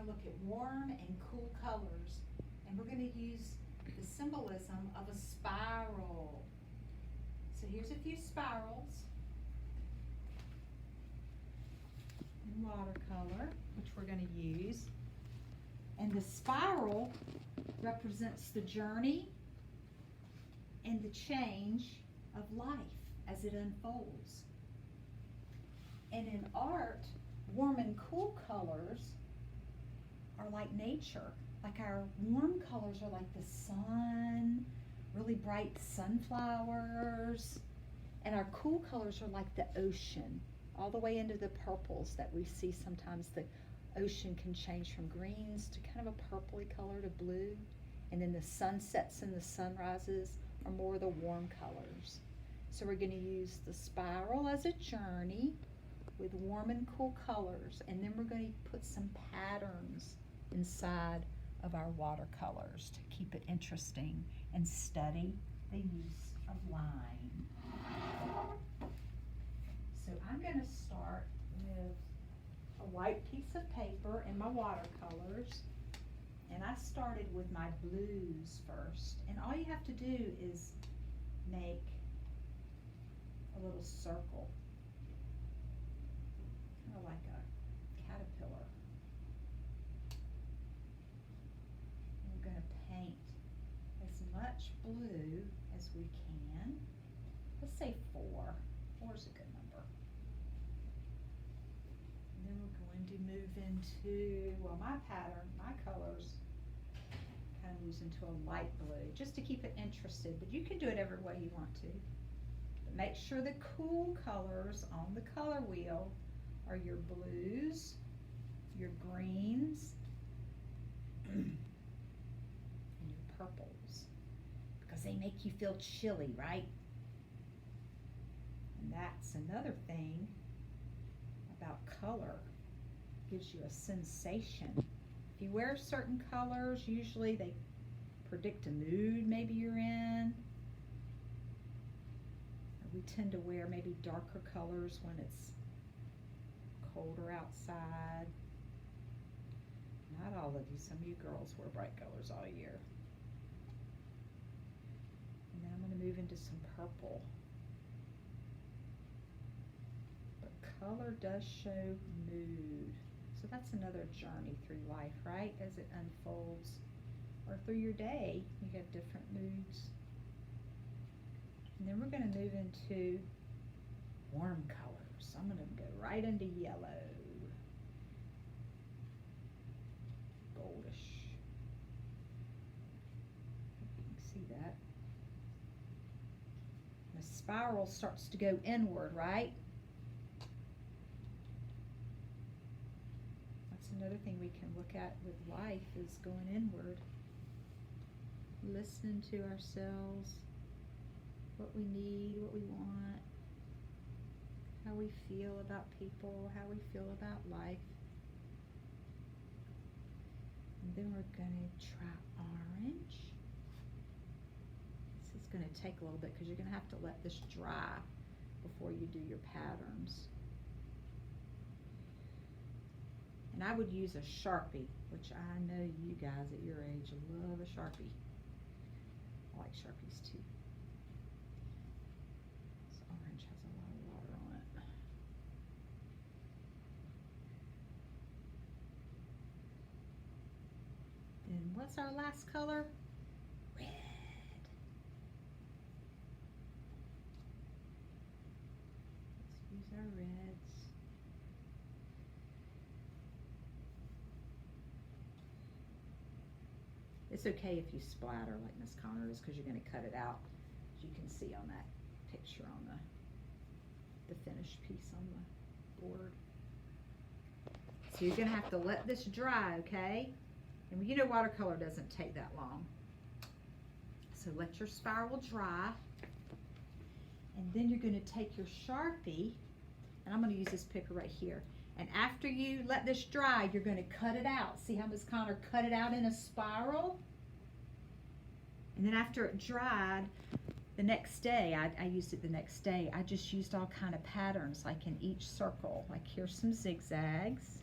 going to look at warm and cool colors, and we're going to use the symbolism of a spiral. So here's a few spirals in watercolor, which we're going to use. And the spiral represents the journey and the change of life as it unfolds. And in art, warm and cool colors are like nature. Like our warm colors are like the sun, really bright sunflowers. And our cool colors are like the ocean, all the way into the purples that we see sometimes. The ocean can change from greens to kind of a purpley color to blue. And then the sunsets and the sunrises are more of the warm colors. So we're going to use the spiral as a journey with warm and cool colors. And then we're going to put some patterns inside of our watercolors to keep it interesting and study the use of line. So I'm going to start with a white piece of paper and my watercolors. And I started with my blues first. And all you have to do is make a little circle, kind of like a caterpillar. And we're going to paint as much blue as we can. Let's say 4. 4 is a good number. And then we're going to move into, well, my pattern, my colors kind of moves into a light blue, just to keep it interested, but you can do it every way you want to. But make sure the cool colors on the color wheel are your blues, your greens, and your purples, because they make you feel chilly, right? And that's another thing about color. It gives you a sensation. If you wear certain colors, usually they predict a mood maybe you're in. Or we tend to wear maybe darker colors when it's colder outside. Not all of you, some of you girls wear bright colors all year. And then I'm going to move into some purple. But color does show mood. So that's another journey through life, right? As it unfolds, or through your day, you have different moods. And then we're going to move into warm colors. I'm going to go right into yellow, goldish. You can see that. And the spiral starts to go inward, right? Another thing we can look at with life is going inward, listening to ourselves, what we need, what we want, how we feel about people, how we feel about life. And then we're going to try orange. This is going to take a little bit because you're going to have to let this dry before you do your patterns. And I would use a Sharpie, which I know you guys at your age love a Sharpie. I like Sharpies too. This orange has a lot of water on it. Then what's our last color? Red. Let's use our reds. It's okay if you splatter like Miss Connor is, because you're going to cut it out, as you can see on that picture on the finished piece on the board. So you're going to have to let this dry, okay? And you know watercolor doesn't take that long. So let your spiral dry. And then you're going to take your Sharpie, and I'm going to use this picker right here. And after you let this dry, you're going to cut it out. See how Miss Connor cut it out in a spiral? And then after it dried, the next day, I used it the next day, I just used all kind of patterns, like in each circle. Like here's some zigzags.